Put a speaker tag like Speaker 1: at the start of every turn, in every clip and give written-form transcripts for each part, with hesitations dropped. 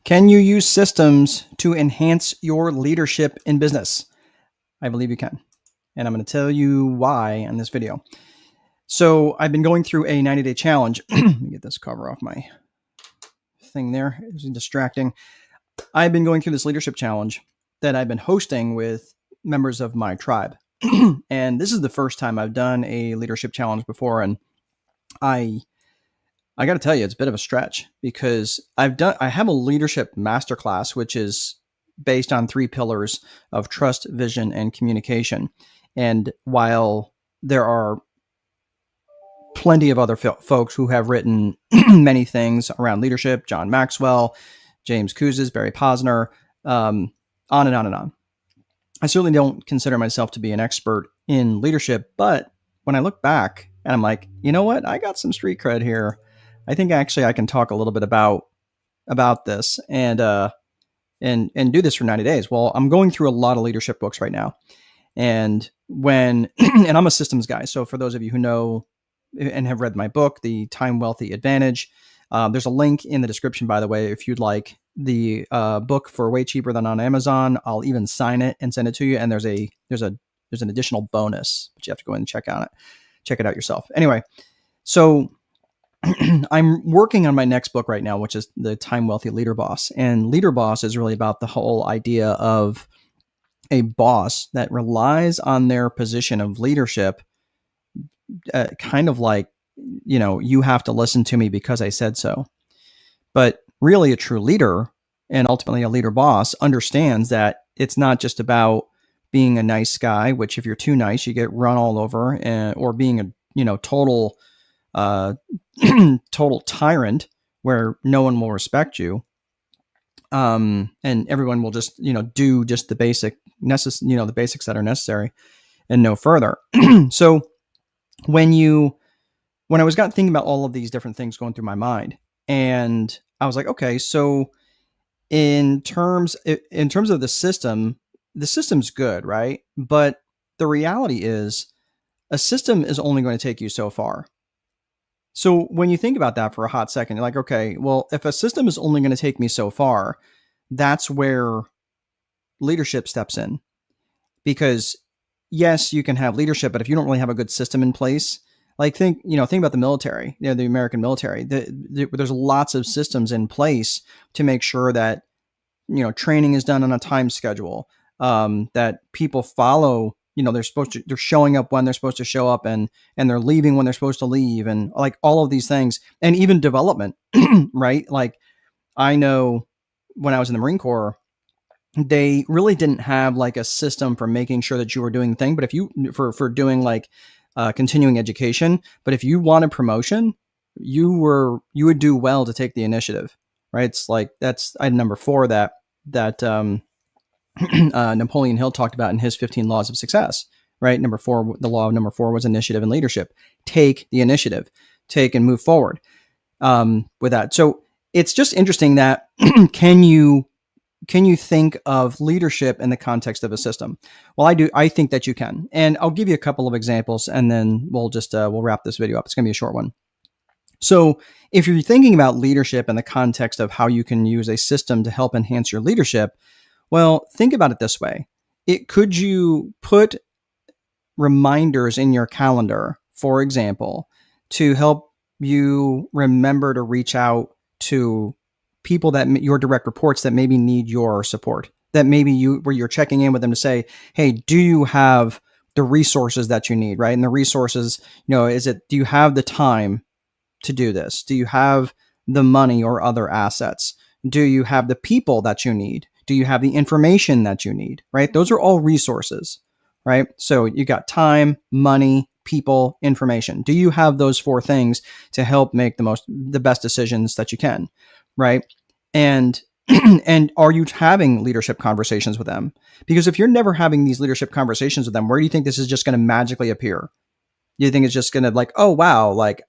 Speaker 1: Can you use systems to enhance your leadership in business? I believe you can. And I'm going to tell you why in this video. So I've been going through a 90-day challenge. Let me get this cover off my thing there. It was distracting. I've been going through this leadership challenge that I've been hosting with members of my tribe. And this is the first time I've done a leadership challenge before. And I got to tell you, it's a bit of a stretch because I have a leadership masterclass, which is based on 3 pillars of trust, vision, and communication. And while there are plenty of other folks who have written many things around leadership, John Maxwell, James Kouzes, Barry Posner, on and on and on. I certainly don't consider myself to be an expert in leadership, but when I look back and I'm like, you know what, I got some street cred here. I think actually I can talk a little bit about this and do this for 90 days. Well, I'm going through a lot of leadership books right now. And and I'm a systems guy. So for those of you who know and have read my book, The Time Wealthy Advantage, there's a link in the description, by the way, if you'd like the book for way cheaper than on Amazon. I'll even sign it and send it to you. And there's an additional bonus, but you have to go in and check it out yourself. Anyway, so I'm working on my next book right now, which is The Time Wealthy Leader Boss. And Leader Boss is really about the whole idea of a boss that relies on their position of leadership, kind of like, you have to listen to me because I said so. But really a true leader and ultimately a leader boss understands that it's not just about being a nice guy, which if you're too nice, you get run all over, or being a total tyrant where no one will respect you. And everyone will just, do just the basics that are necessary and no further. So when I was thinking about all of these different things going through my mind, and I was like, okay, so in terms of the system's good, right? But the reality is a system is only going to take you so far. So when you think about that for a hot second, you're like, okay, well, if a system is only going to take me so far, that's where leadership steps in. Because yes, you can have leadership, but if you don't really have a good system in place, like think about the military, the American military, there's lots of systems in place to make sure that, training is done on a time schedule, that people follow, they're showing up when they're supposed to show up, and they're leaving when they're supposed to leave, and like all of these things, and even development, right? Like I know when I was in the Marine Corps, they really didn't have like a system for making sure that you were doing the thing. But if you, for doing like continuing education, but if you wanted promotion, you would do well to take the initiative, right? It's like, that's item number 4 that Napoleon Hill talked about in his 15 laws of success, right? Number 4, the law of number 4 was initiative and leadership. Take the initiative, take and move forward with that. So it's just interesting that can you think of leadership in the context of a system? Well, I do. I think that you can. And I'll give you a couple of examples and then we'll wrap this video up. It's going to be a short one. So if you're thinking about leadership in the context of how you can use a system to help enhance your leadership, well, think about it this way. Could you put reminders in your calendar, for example, to help you remember to reach out to people that your direct reports that maybe need your support, that maybe where you're checking in with them to say, hey, do you have the resources that you need, right? And the resources, do you have the time to do this? Do you have the money or other assets? Do you have the people that you need? Do you have the information that you need, right? Those are all resources, right? So you got time, money, people, information. Do you have those 4 things to help make the best decisions that you can, right? And and are you having leadership conversations with them? Because if you're never having these leadership conversations with them, where do you think this is just going to magically appear? You think it's just going to like, oh, wow. Like,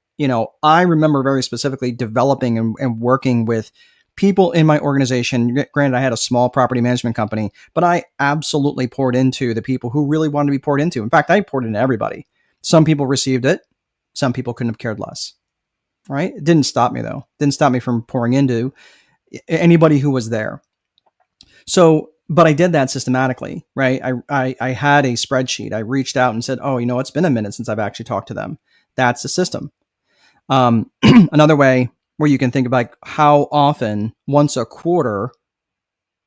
Speaker 1: I remember very specifically developing and working with people in my organization. Granted, I had a small property management company, but I absolutely poured into the people who really wanted to be poured into. In fact, I poured into everybody. Some people received it. Some people couldn't have cared less, right? It didn't stop me though. It didn't stop me from pouring into anybody who was there. So, but I did that systematically, right? I had a spreadsheet. I reached out and said, oh, it's been a minute since I've actually talked to them. That's the system. Another way where you can think about how often, once a quarter,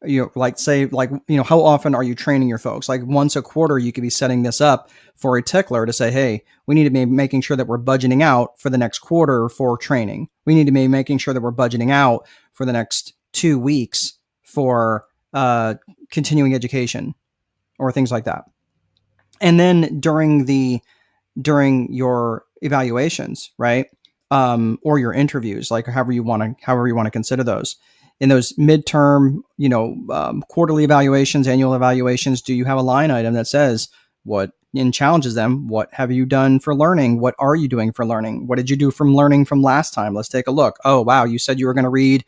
Speaker 1: how often are you training your folks? Like once a quarter, you could be setting this up for a tickler to say, hey, we need to be making sure that we're budgeting out for the next quarter for training. We need to be making sure that we're budgeting out for the next 2 weeks for continuing education or things like that. And then during your evaluations, right? Or your interviews, like however you want to consider those. In those midterm, quarterly evaluations, annual evaluations, do you have a line item that says what and challenges them? What have you done for learning? What are you doing for learning? What did you do from learning from last time? Let's take a look. Oh, wow. You said you were going to read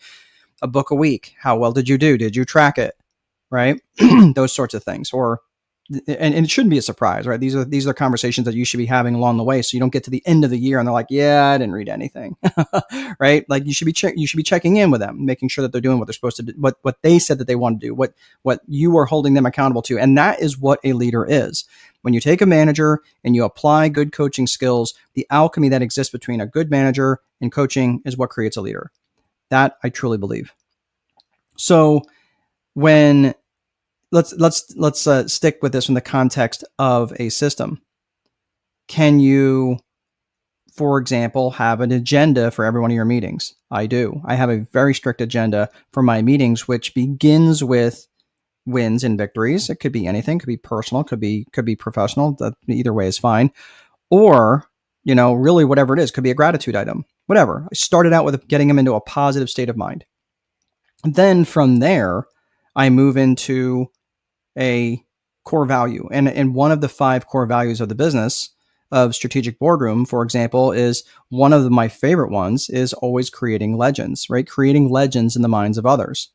Speaker 1: a book a week. How well did you do? Did you track it? Right? Those sorts of things. And it shouldn't be a surprise, right? These are conversations that you should be having along the way, so you don't get to the end of the year and they're like, "Yeah, I didn't read anything," right? Like you should be checking in with them, making sure that they're doing what they're supposed to do, what they said that they want to do, what you are holding them accountable to, and that is what a leader is. When you take a manager and you apply good coaching skills, the alchemy that exists between a good manager and coaching is what creates a leader. That I truly believe. So when let's stick with this in the context of a system. Can you, for example, have an agenda for every one of your meetings? I do. I have a very strict agenda for my meetings, which begins with wins and victories. It could be anything. Could be personal. Could be professional. Either way is fine. Or really whatever it is. Could be a gratitude item. Whatever. I started out with getting them into a positive state of mind. Then from there, I move into a core value. And one of the 5 core values of the business of Strategic Boardroom, for example, is one of my favorite ones is always creating legends, right? Creating legends in the minds of others.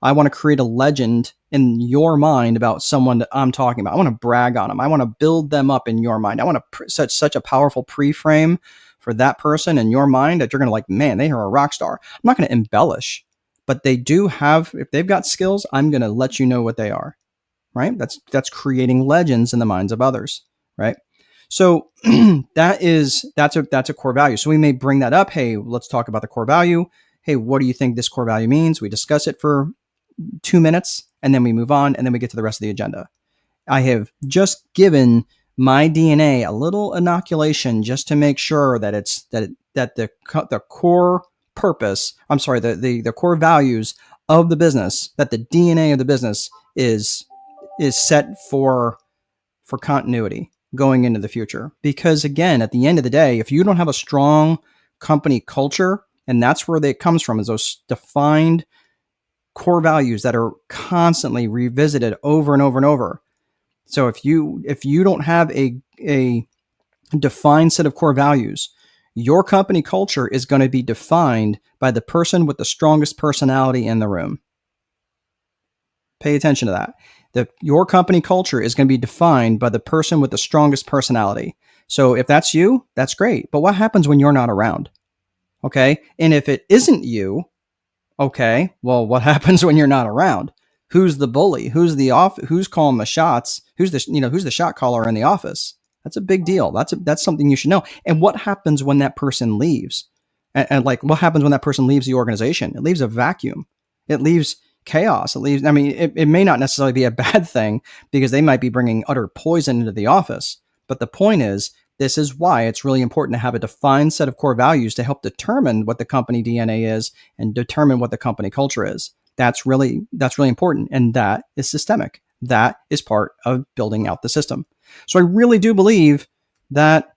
Speaker 1: I want to create a legend in your mind about someone that I'm talking about. I want to brag on them. I want to build them up in your mind. I want to set such a powerful pre-frame for that person in your mind that you're going to like, man, they are a rock star. I'm not going to embellish, but they do have, if they've got skills, I'm going to let you know what they are. Right? That's creating legends in the minds of others, right? So that's a core value. So we may bring that up. Hey, let's talk about the core value. Hey, what do you think this core value means? We discuss it for 2 minutes and then we move on and then we get to the rest of the agenda. I have just given my DNA a little inoculation just to make sure that the core purpose, the core values of the business, that the DNA of the business is set for continuity going into the future. Because again, at the end of the day, if you don't have a strong company culture, and that's where it comes from, is those defined core values that are constantly revisited over and over and over. So if you don't have a defined set of core values, your company culture is going to be defined by the person with the strongest personality in the room. Pay attention to that. Your company culture is going to be defined by the person with the strongest personality. So if that's you, that's great. But what happens when you're not around? Okay. And if it isn't you, okay, well, what happens when you're not around? Who's the bully? Who's calling the shots? Who's the shot caller in the office? That's a big deal. That's something you should know. And what happens when that person leaves? And what happens when that person leaves the organization? It leaves a vacuum. It leaves chaos. It may not necessarily be a bad thing because they might be bringing utter poison into the office. But the point is, this is why it's really important to have a defined set of core values to help determine what the company DNA is and determine what the company culture is. That's really important. And that is systemic. That is part of building out the system. So I really do believe that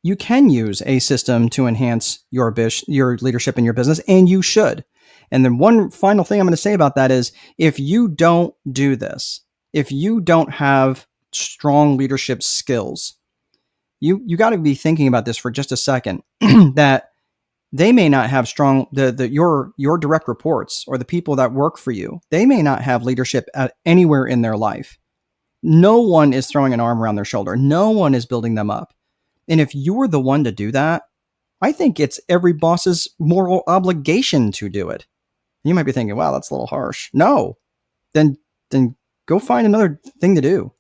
Speaker 1: you can use a system to enhance your leadership in your business, and you should. And then one final thing I'm going to say about that is if you don't do this, if you don't have strong leadership skills, you got to be thinking about this for just a second, that they may not have strong, your direct reports or the people that work for you, they may not have leadership anywhere in their life. No one is throwing an arm around their shoulder. No one is building them up. And if you're the one to do that, I think it's every boss's moral obligation to do it. You might be thinking, wow, that's a little harsh. No, then go find another thing to do,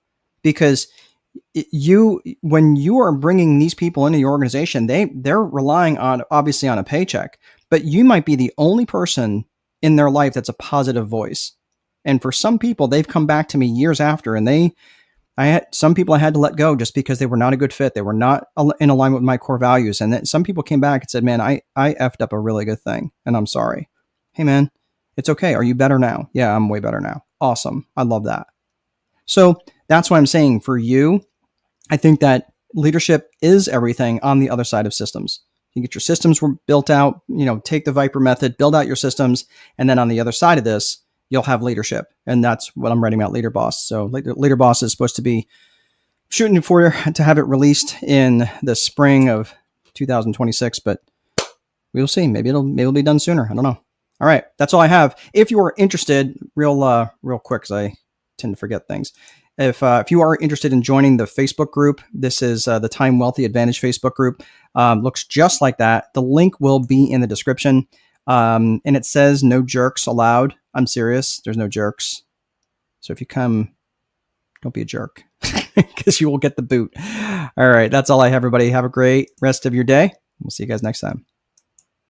Speaker 1: because when you are bringing these people into your organization, they're relying on, obviously, on a paycheck, but you might be the only person in their life that's a positive voice. And for some people, they've come back to me years after, and I had some people I had to let go just because they were not a good fit. They were not in alignment with my core values. And then some people came back and said, man, I effed up a really good thing, and I'm sorry. Hey, man, it's okay. Are you better now? Yeah, I'm way better now. Awesome. I love that. So that's why I'm saying, for you, I think that leadership is everything on the other side of systems. You get your systems built out, take the Viper method, build out your systems. And then on the other side of this, you'll have leadership. And that's what I'm writing about Leader Boss. So Leader Boss is supposed to be shooting for to have it released in the spring of 2026, but we'll see. Maybe it'll be done sooner. I don't know. All right. That's all I have. If you are interested, real quick, because I tend to forget things. If you are interested in joining the Facebook group, this is the Time Wealthy Advantage Facebook group. Looks just like that. The link will be in the description. And it says no jerks allowed. I'm serious. There's no jerks. So if you come, don't be a jerk, because you will get the boot. All right. That's all I have, everybody. Have a great rest of your day. We'll see you guys next time.